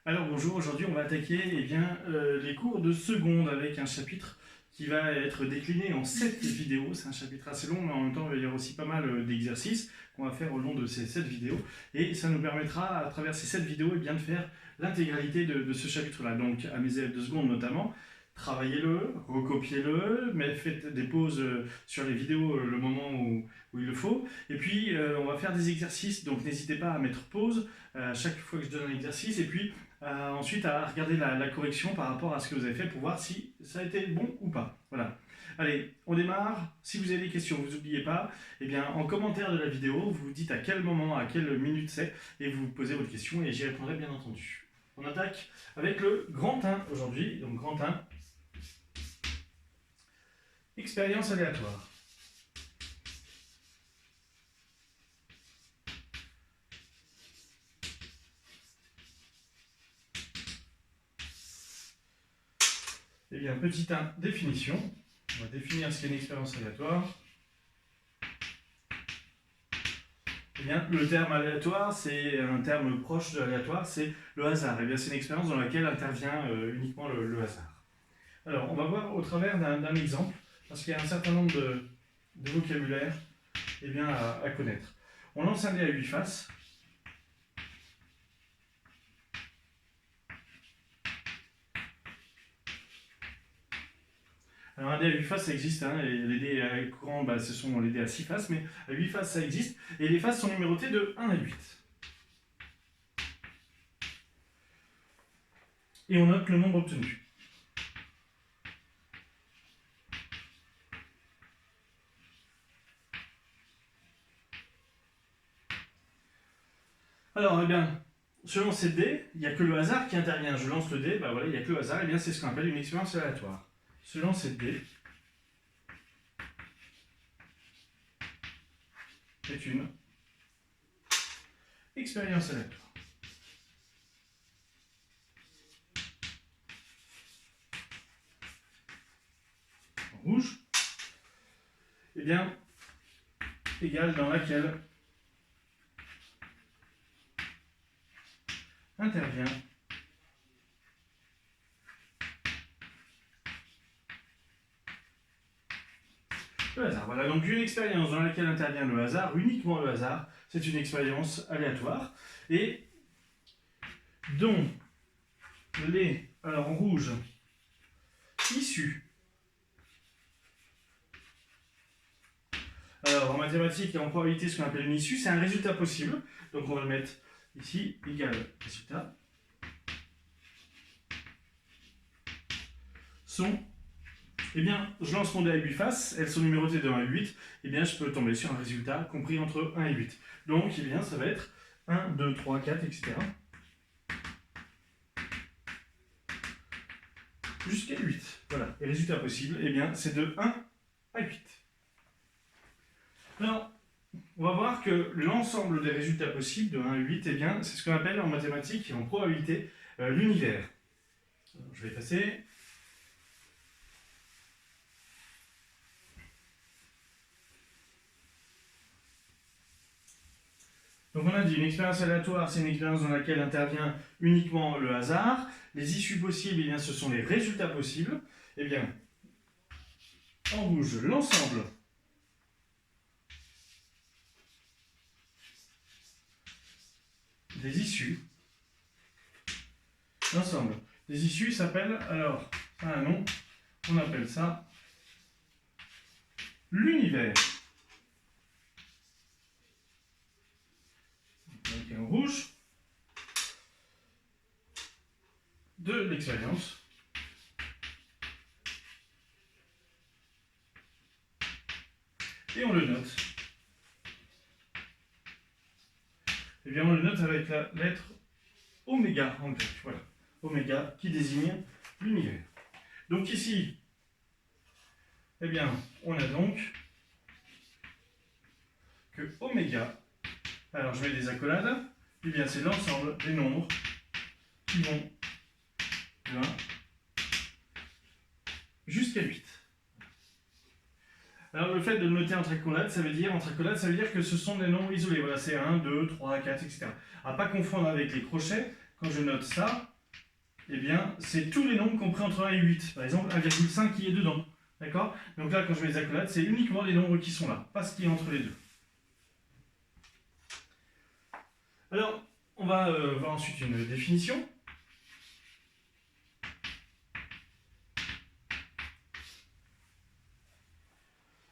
Alors bonjour, aujourd'hui on va attaquer les cours de seconde avec un chapitre qui va être décliné en 7 vidéos. C'est un chapitre assez long, mais en même temps il va y avoir aussi pas mal d'exercices qu'on va faire au long de ces 7 vidéos. Et ça nous permettra à travers ces 7 vidéos de faire l'intégralité de ce chapitre-là. Donc à mes élèves de seconde notamment, travaillez-le, recopiez-le, mais faites des pauses sur les vidéos le moment où il le faut. Et puis on va faire des exercices, donc n'hésitez pas à mettre pause chaque fois que je donne un exercice. Et puis ensuite à regarder la correction par rapport à ce que vous avez fait pour voir si ça a été bon ou pas. Voilà. Allez, on démarre. Si vous avez des questions, vous n'oubliez pas, en commentaire de la vidéo, vous dites à quel moment, à quelle minute c'est, et vous posez votre question et j'y répondrai bien entendu. On attaque avec le grand 1 aujourd'hui. Donc grand 1, expérience aléatoire. Petit 1, définition. On va définir ce qu'est une expérience aléatoire. Le terme aléatoire, c'est un terme proche de aléatoire, c'est le hasard. C'est une expérience dans laquelle intervient uniquement le hasard. Alors, on va voir au travers d'un exemple, parce qu'il y a un certain nombre de vocabulaire à connaître. On lance un dé à 8 faces. Alors un dé à 8 faces, ça existe, hein, et les dés courants, ce sont les dés à 6 faces, mais à 8 faces, ça existe, et les faces sont numérotées de 1 à 8. Et on note le nombre obtenu. Alors, selon ces dés, il n'y a que le hasard qui intervient. Je lance le dé, il n'y a que le hasard, c'est ce qu'on appelle une expérience aléatoire. Selon ces dés, c'est une expérience aléatoire. En rouge, égale dans laquelle intervient le hasard. Voilà, donc une expérience dans laquelle intervient le hasard, uniquement le hasard, c'est une expérience aléatoire. Et dont les, alors en rouge, issus. Alors en mathématiques et en probabilité, ce qu'on appelle une issue, c'est un résultat possible. Donc on va le mettre ici, égal résultat. Sont, je lance mon dé à 8 faces, elles sont numérotées de 1 à 8, je peux tomber sur un résultat compris entre 1 et 8. Donc, ça va être 1, 2, 3, 4, etc. Jusqu'à 8. Voilà. Et résultat possible, c'est de 1 à 8. Alors, on va voir que l'ensemble des résultats possibles de 1 à 8, c'est ce qu'on appelle en mathématiques et en probabilité l'univers. Je vais passer. Donc on a dit une expérience aléatoire, c'est une expérience dans laquelle intervient uniquement le hasard. Les issues possibles, ce sont les résultats possibles. En rouge, l'ensemble des issues. L'ensemble des issues s'appelle, alors, ça a un nom, on appelle ça l'univers. Donc en rouge de l'expérience. Et on le note. On le note avec la lettre oméga en grec. Voilà. Oméga qui désigne l'univers. Donc ici, on a donc que oméga, alors je mets des accolades, c'est l'ensemble des nombres qui vont de 1 jusqu'à 8. Alors le fait de le noter entre accolades, ça veut dire que ce sont des nombres isolés. Voilà, c'est 1, 2, 3, 4, etc. À ne pas confondre avec les crochets. Quand je note ça, eh bien, c'est tous les nombres compris entre 1 et 8. Par exemple, 1,5 qui est dedans. D'accord? Donc là, quand je mets les accolades, c'est uniquement les nombres qui sont là, pas ce qui est entre les deux. Alors, on va voir ensuite une définition.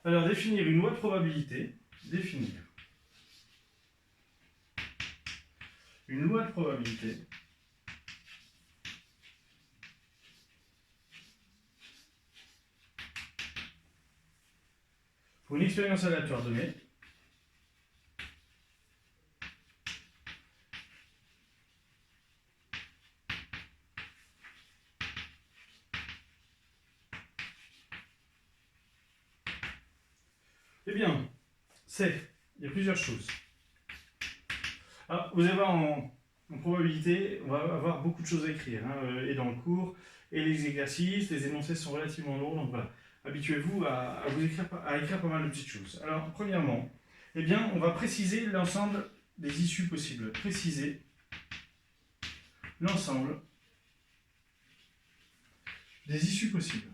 Alors, définir une loi de probabilité. Définir une loi de probabilité pour une expérience aléatoire donnée. Eh bien, il y a plusieurs choses. Alors, vous allez voir en probabilité, on va avoir beaucoup de choses à écrire, hein, et dans le cours, et les exercices, les énoncés sont relativement lourds, donc voilà. Habituez-vous à écrire pas mal de petites choses. Alors, premièrement, eh bien, on va préciser l'ensemble des issues possibles. Préciser l'ensemble des issues possibles.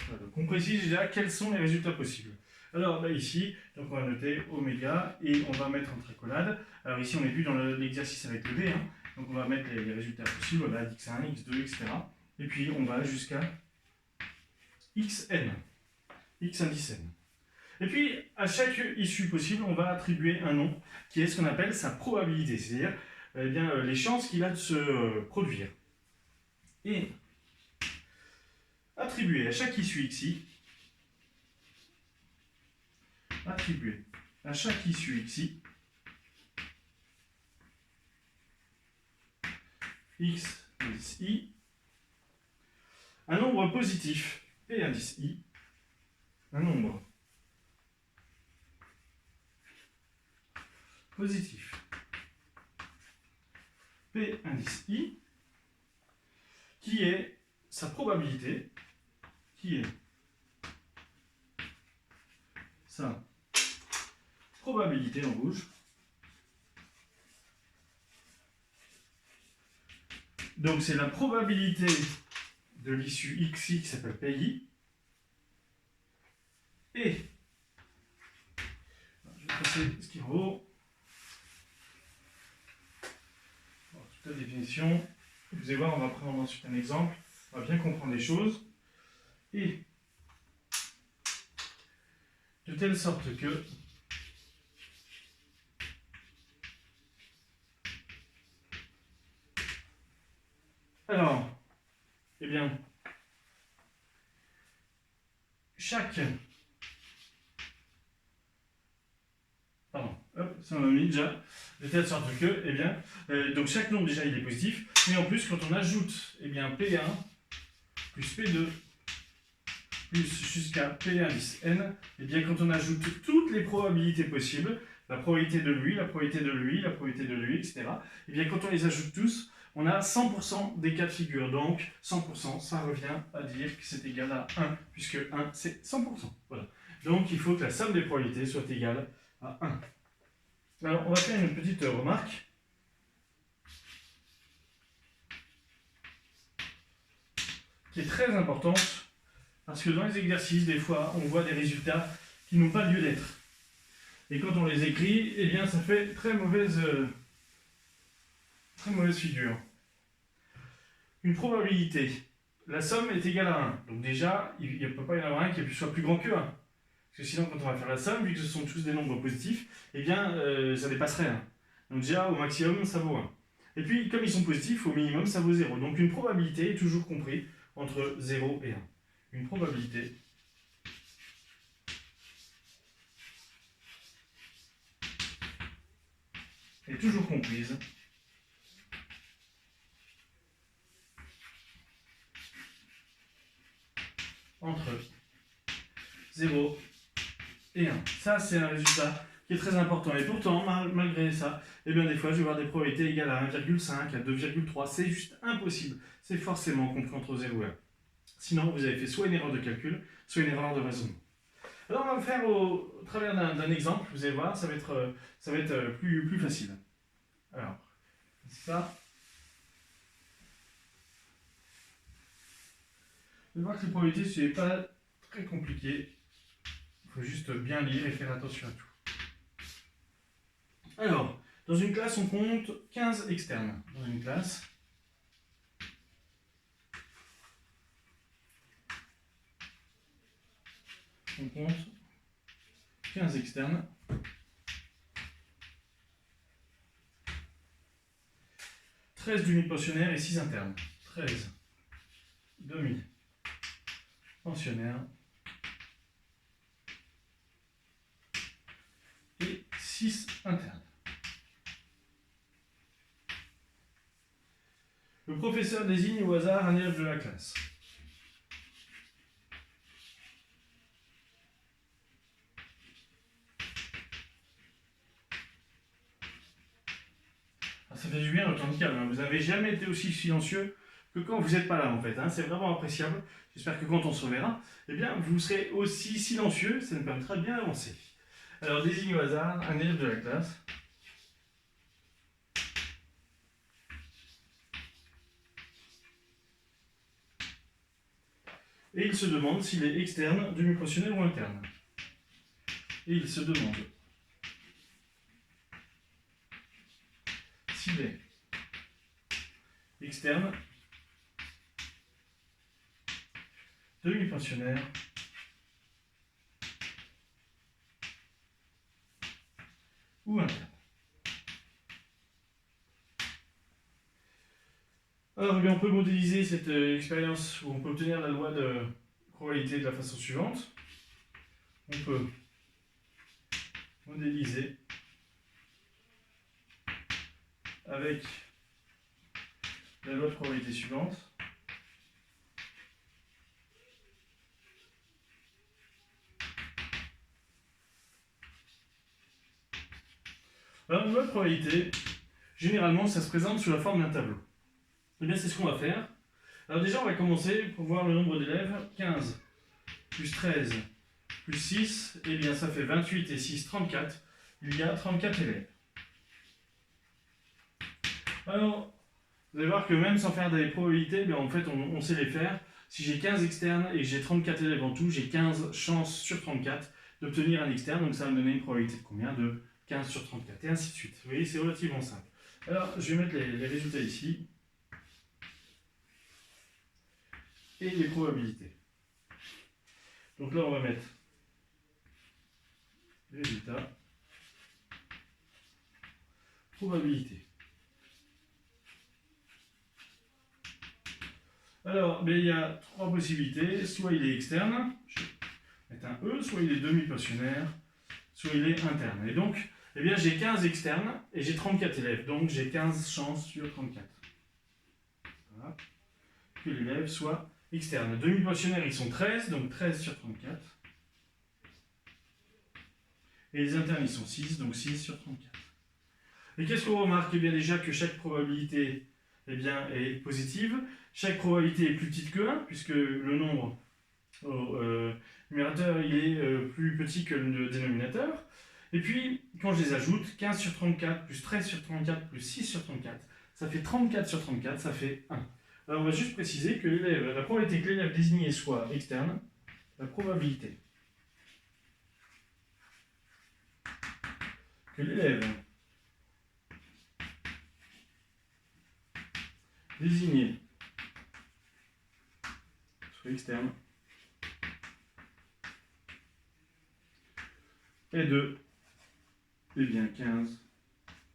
Voilà, donc on précise déjà quels sont les résultats possibles. Alors là ici, donc on va noter oméga et on va mettre entre accolades. Alors ici on est plus dans l'exercice avec le D, hein, donc on va mettre les résultats possibles, voilà, x1, x2, etc. Et puis on va jusqu'à xn, x indice n. Et puis à chaque issue possible, on va attribuer un nom qui est ce qu'on appelle sa probabilité, c'est-à-dire eh bien, les chances qu'il a de se produire. Et attribuer à chaque issue xi, attribuer à chaque issue xi x indice i un nombre positif p indice i, un nombre positif p indice i qui est sa probabilité, qui est sa probabilité en rouge. Donc c'est la probabilité de l'issue xi qui s'appelle PI. Et je vais passer ce qu'il vaut. Toute la définition. Vous allez voir, on va prendre ensuite un exemple. On va bien comprendre les choses. Et de telle sorte que alors, eh bien, chaque... Pardon, hop, ça m'a mis déjà. De telle sorte que, eh bien, donc chaque nombre déjà il est positif, mais en plus quand on ajoute, eh bien, P1 plus P2 plus jusqu'à P indice n, eh bien quand on ajoute toutes les probabilités possibles, la probabilité de lui, la probabilité de lui, la probabilité de lui, etc., eh bien quand on les ajoute tous, on a 100% des cas de figure. Donc 100%, ça revient à dire que c'est égal à 1, puisque 1 c'est 100%. Voilà. Donc il faut que la somme des probabilités soit égale à 1. Alors on va faire une petite remarque. Qui est très importante. Parce que dans les exercices, des fois, on voit des résultats qui n'ont pas lieu d'être. Et quand on les écrit, eh bien, ça fait très mauvaise figure. Une probabilité. La somme est égale à 1. Donc déjà, il ne peut pas y en avoir un qui soit plus grand que 1. Parce que sinon, quand on va faire la somme, vu que ce sont tous des nombres positifs, eh bien, ça dépasserait 1. Donc déjà, au maximum, ça vaut 1. Et puis, comme ils sont positifs, au minimum, ça vaut 0. Donc une probabilité est toujours comprise entre 0 et 1. Une probabilité est toujours comprise entre 0 et 1. Ça, c'est un résultat qui est très important. Et pourtant, malgré ça, eh bien, des fois, je vais avoir des probabilités égales à 1,5, à 2,3. C'est juste impossible. C'est forcément compris entre 0 et 1. Sinon, vous avez fait soit une erreur de calcul, soit une erreur de raisonnement. Alors, on va le faire au travers d'un exemple. Vous allez voir, ça va être plus facile. Alors, ça. Vous allez voir que les probabilités, ce n'est pas très compliqué. Il faut juste bien lire et faire attention à tout. Alors, dans une classe, on compte 15 externes. Dans une classe, on compte 15 externes. 13 demi-pensionnaires et 6 internes. 13 demi-pensionnaires et 6 internes. Le professeur désigne au hasard un élève de la classe. Alors, ça fait du bien le temps de calme. Vous n'avez jamais été aussi silencieux que quand vous n'êtes pas là en fait. C'est vraiment appréciable. J'espère que quand on se reverra, eh bien, vous serez aussi silencieux. Ça nous permettra de bien avancer. Alors désigne au hasard un élève de la classe. Et il se demande s'il est externe, demi-pensionnaire ou interne. Et il se demande s'il est externe, demi-pensionnaire ou interne. Alors, on peut modéliser cette expérience où on peut obtenir la loi de probabilité de la façon suivante. On peut modéliser avec la loi de probabilité suivante. Alors, une loi de probabilité, généralement, ça se présente sous la forme d'un tableau. Eh bien, c'est ce qu'on va faire. Alors déjà, on va commencer pour voir le nombre d'élèves. 15 plus 13 plus 6, eh bien, ça fait 28 et 6, 34. Il y a 34 élèves. Alors, vous allez voir que même sans faire des probabilités, bien, en fait, on sait les faire. Si j'ai 15 externes et que j'ai 34 élèves en tout, j'ai 15 chances sur 34 d'obtenir un externe. Donc ça va me donner une probabilité de combien? De 15 sur 34, et ainsi de suite. Vous voyez, c'est relativement simple. Alors, je vais mettre les résultats ici. Et les probabilités. Donc là, on va mettre les résultats, probabilité. Alors, ben, il y a trois possibilités. Soit il est externe, je vais mettre un E, soit il est demi-pensionnaire, soit il est interne. Et donc, eh bien, j'ai 15 externes et j'ai 34 élèves. Donc, j'ai 15 chances sur 34. Voilà. Que l'élève soit externe. Demi-pensionnaires, ils sont 13, donc 13 sur 34. Et les internes, ils sont 6, donc 6 sur 34. Et qu'est-ce qu'on remarque? Eh bien déjà que chaque probabilité eh bien, est positive. Chaque probabilité est plus petite que 1, puisque le nombre au numérateur il est plus petit que le dénominateur. Et puis, quand je les ajoute, 15 sur 34 plus 13 sur 34 plus 6 sur 34, ça fait 34 sur 34, ça fait 1. Alors on va juste préciser que la probabilité que l'élève désigné soit externe, la probabilité que l'élève désigné soit externe est de eh bien 15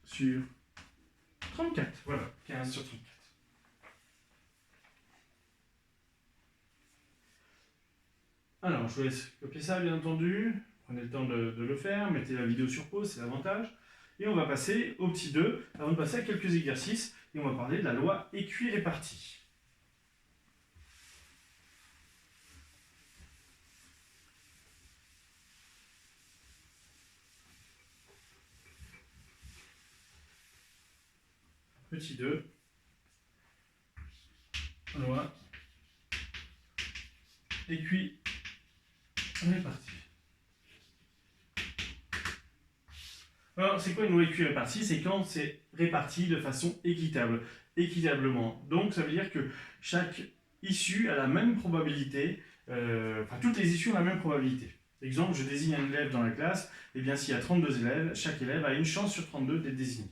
sur 34. Voilà, 15 sur 34. Alors, je vous laisse copier ça, bien entendu. Prenez le temps de le faire, mettez la vidéo sur pause, c'est l'avantage. Et on va passer au petit 2, avant de passer à quelques exercices, et on va parler de la loi équi-répartie. Petit 2, loi équi-répartie. Alors, c'est quoi une loi équirépartie? C'est quand c'est réparti de façon équitable, équitablement. Donc, ça veut dire que chaque issue a la même probabilité, enfin, toutes les issues ont la même probabilité. Exemple, je désigne un élève dans la classe, et bien s'il y a 32 élèves, chaque élève a une chance sur 32 d'être désigné.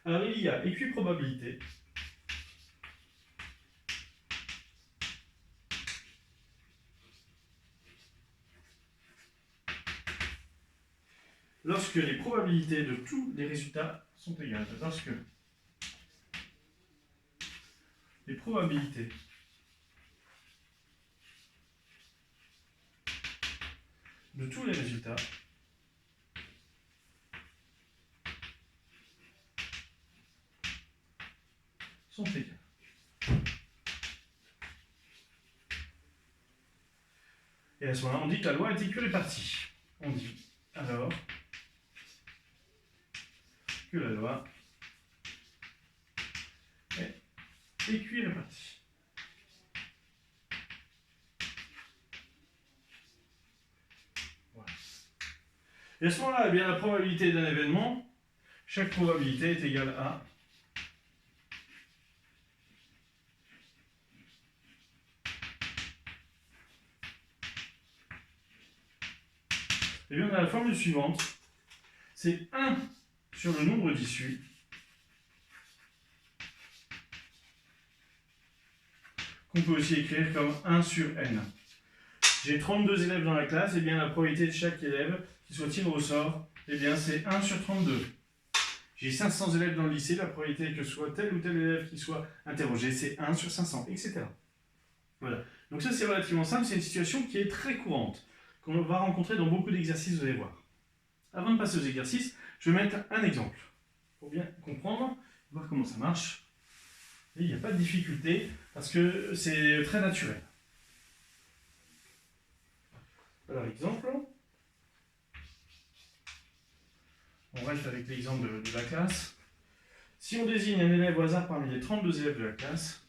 Alors, il y a équiprobabilité. Lorsque les probabilités de tous les résultats sont égales. Lorsque les probabilités de tous les résultats sont égales. Et à ce moment-là, on dit que la loi est équirépartie. On dit alors que la loi est équirépartie. Voilà. Et à ce moment-là, eh bien, la probabilité d'un événement, chaque probabilité est égale à eh bien, on a la formule suivante, c'est 1 sur le nombre d'issues qu'on peut aussi écrire comme 1 sur n. J'ai 32 élèves dans la classe, et bien la probabilité de chaque élève qui soit tiré au sort, eh bien c'est 1 sur 32. J'ai 500 élèves dans le lycée, la probabilité que ce soit tel ou tel élève qui soit interrogé, c'est 1 sur 500, etc. Voilà. Donc ça c'est relativement simple, c'est une situation qui est très courante, qu'on va rencontrer dans beaucoup d'exercices, vous allez voir. Avant de passer aux exercices, je vais mettre un exemple, pour bien comprendre, voir comment ça marche. Et il n'y a pas de difficulté, parce que c'est très naturel. Alors, exemple. On reste avec l'exemple de la classe. Si on désigne un élève au hasard parmi les 32 élèves de la classe,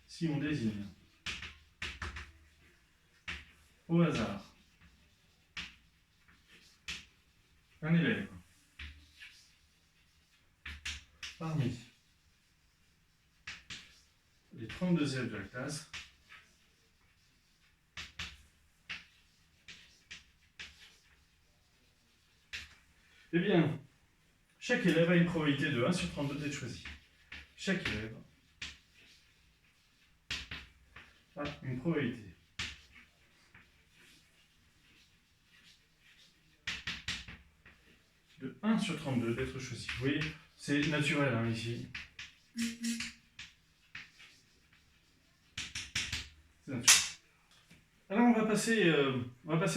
si on désigne au hasard un élève parmi les 32 élèves de la classe, eh bien, chaque élève a une probabilité de 1 sur 32 d'être choisi. Chaque élève a une probabilité de 1 sur 32 d'être choisi. Vous voyez, c'est naturel hein, ici. C'est naturel. Alors on va passer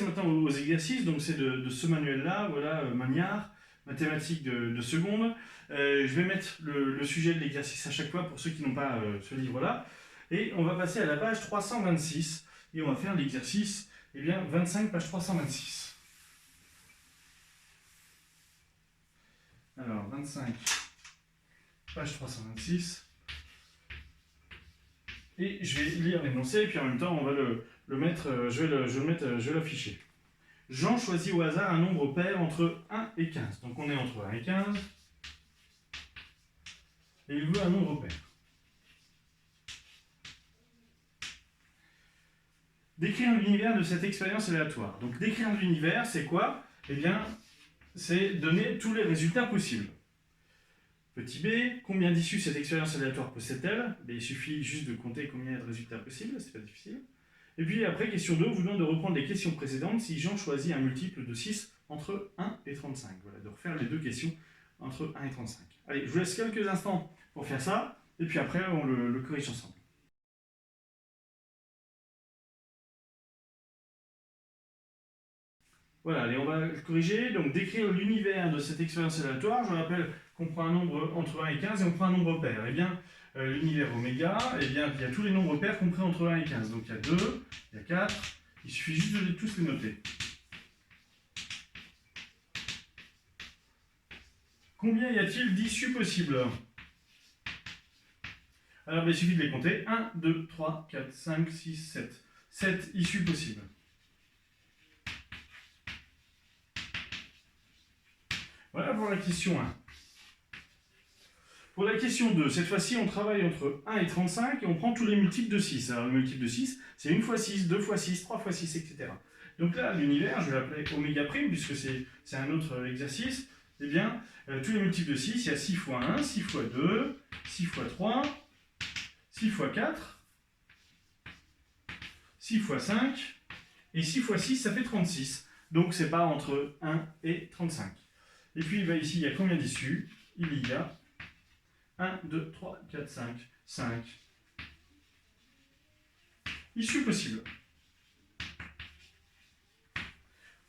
maintenant aux exercices, donc c'est de ce manuel-là, voilà, Magnard, mathématiques de seconde. Je vais mettre le sujet de l'exercice à chaque fois pour ceux qui n'ont pas ce livre-là. Et on va passer à la page 326, et on va faire l'exercice, eh bien, 25, page 326. Alors, 25, page 326. Et je vais lire l'énoncé, et puis en même temps, on va le mettre, je vais l'afficher. Jean choisit au hasard un nombre pair entre 1 et 15. Donc on est entre 1 et 15. Et il veut un nombre pair. Décrire l'univers de cette expérience aléatoire. Donc décrire l'univers, c'est quoi? Eh bien, c'est donner tous les résultats possibles. Petit b, combien d'issues cette expérience aléatoire possède-t-elle? Il suffit juste de compter combien il y a de résultats possibles, c'est pas difficile. Et puis après, question 2, on vous demande de reprendre les questions précédentes si Jean choisit un multiple de 6 entre 1 et 35. Voilà, de refaire les deux questions entre 1 et 35. Allez, je vous laisse quelques instants pour faire ça, et puis après, on le corrige ensemble. Voilà, allez, on va le corriger. Donc, décrire l'univers de cette expérience aléatoire. Je rappelle qu'on prend un nombre entre 1 et 15 et on prend un nombre pair. Eh bien, l'univers oméga, eh bien, il y a tous les nombres pairs compris entre 1 et 15. Donc, il y a 2, il y a 4. Il suffit juste de tous les noter. Combien y a-t-il d'issues possibles? Alors, il suffit de les compter. 1, 2, 3, 4, 5, 6, 7. 7 issues possibles. Voilà pour la question 1. Pour la question 2, cette fois-ci, on travaille entre 1 et 35 et on prend tous les multiples de 6. Alors, le multiple de 6, c'est 1 fois 6, 2 fois 6, 3 fois 6, etc. Donc là, l'univers, je vais l'appeler oméga prime, puisque c'est un autre exercice. Eh bien, tous les multiples de 6, il y a 6 fois 1, 6 fois 2, 6 fois 3, 6 fois 4, 6 fois 5, et 6 fois 6, ça fait 36. Donc, c'est pas entre 1 et 35. Et puis, ici, il y a combien d'issues? Il y a 1, 2, 3, 4, 5 issues possibles.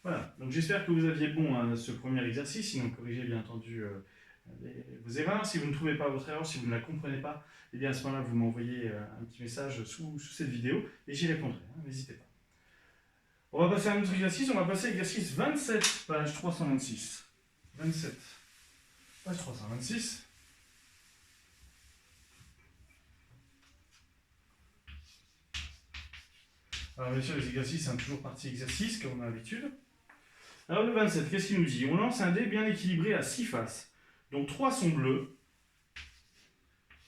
Voilà, donc j'espère que vous aviez bon à ce premier exercice, sinon corrigez bien entendu vos erreurs. Si vous ne trouvez pas votre erreur, si vous ne la comprenez pas, eh bien à ce moment-là, vous m'envoyez un petit message sous cette vidéo et j'y répondrai, n'hésitez pas. On va passer à un autre exercice, on va passer à l'exercice 27, page 326. 27, page 326. Alors bien sûr, les exercices, c'est toujours partie exercice, comme on a l'habitude. Alors le 27, qu'est-ce qu'il nous dit? On lance un dé bien équilibré à 6 faces. Donc 3 sont bleus.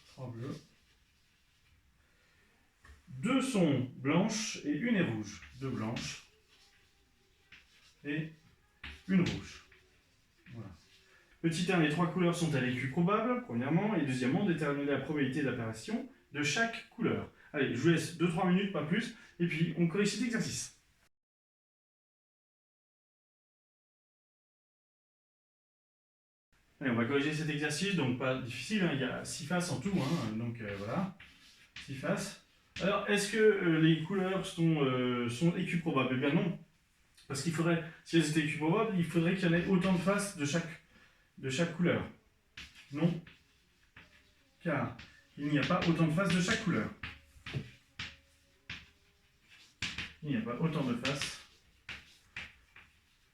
3 bleus. 2 sont blanches et une est rouge. 2 blanches et une rouge. Voilà. Petit 1, les 3 couleurs sont à l'écu probable, premièrement, et deuxièmement, déterminer la probabilité d'apparition de chaque couleur. Allez, je vous laisse 2-3 minutes, pas plus, et puis on corrige cet exercice. Allez, on va corriger cet exercice, donc pas difficile, hein, il y a 6 faces en tout, hein, donc voilà, 6 faces. Alors, est-ce que les couleurs sont équiprobables? Eh bien non, parce qu'il faudrait, si elles étaient équiprobables, il faudrait qu'il y en ait autant de faces de chaque couleur. Non, car il n'y a pas autant de faces de chaque couleur. Il n'y a pas autant de faces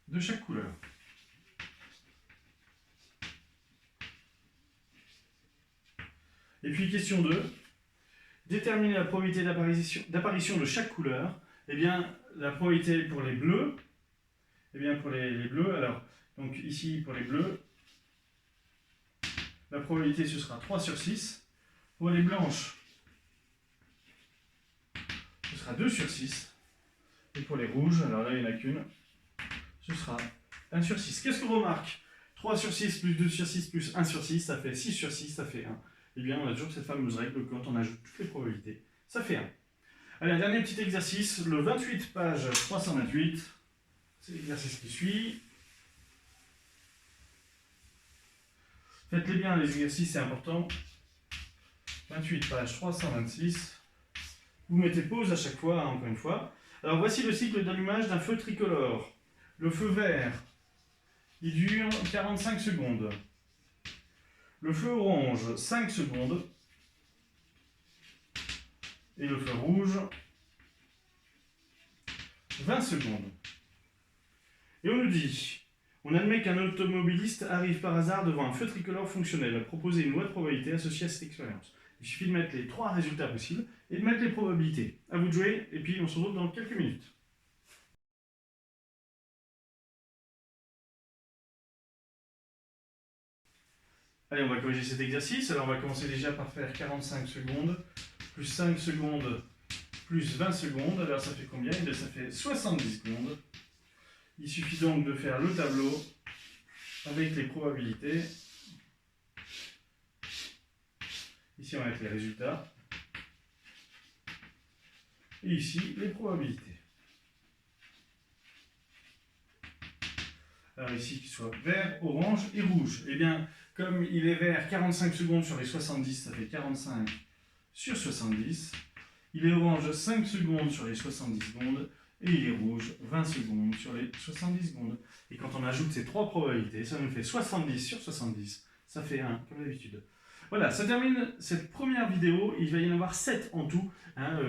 de chaque couleur. Et puis question 2, déterminer la probabilité d'apparition de chaque couleur. Eh bien, la probabilité pour les bleus, eh bien pour les bleus, alors, donc ici pour les bleus, la probabilité ce sera 3 sur 6. Pour les blanches, ce sera 2 sur 6. Et pour les rouges, alors là il n'y en a qu'une, ce sera 1 sur 6. Qu'est-ce qu'on remarque? 3 sur 6 plus 2 sur 6 plus 1 sur 6, ça fait 6 sur 6, ça fait 1. Eh bien, on a toujours cette fameuse règle que quand on ajoute toutes les probabilités, ça fait 1. Allez, un dernier petit exercice, le 28, page 328. C'est l'exercice qui suit. Faites-les bien, les exercices, c'est important. 28, page 326. Vous mettez pause à chaque fois, hein, encore une fois. Alors, voici le cycle d'allumage d'un feu tricolore. Le feu vert, il dure 45 secondes. Le feu orange, 5 secondes. Et le feu rouge, 20 secondes. Et on nous dit, on admet qu'un automobiliste arrive par hasard devant un feu tricolore fonctionnel. Proposez une loi de probabilité associée à cette expérience. Il suffit de mettre les 3 résultats possibles et de mettre les probabilités. À vous de jouer, et puis on se retrouve dans quelques minutes. Allez, on va corriger cet exercice. Alors, on va commencer déjà par faire 45 secondes, plus 5 secondes, plus 20 secondes. Alors, ça fait combien? Eh bien, ça fait 70 secondes. Il suffit donc de faire le tableau avec les probabilités. Ici, on va mettre les résultats. Et ici, les probabilités. Alors ici, qu'il soit vert, orange et rouge. Eh bien, comme il est vert 45 secondes sur les 70, ça fait 45 sur 70. Il est orange 5 secondes sur les 70 secondes. Et il est rouge 20 secondes sur les 70 secondes. Et quand on ajoute ces 3 probabilités, ça nous fait 70 sur 70. Ça fait 1, comme d'habitude. Voilà, ça termine cette première vidéo. Il va y en avoir 7 en tout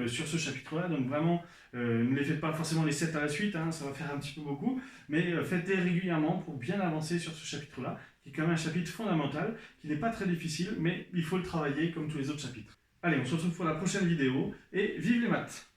sur ce chapitre-là. Donc vraiment, ne les faites pas forcément les 7 à la suite, ça va faire un petit peu beaucoup. Mais faites-les régulièrement pour bien avancer sur ce chapitre-là, qui est quand même un chapitre fondamental, qui n'est pas très difficile, mais il faut le travailler comme tous les autres chapitres. Allez, on se retrouve pour la prochaine vidéo, et vive les maths!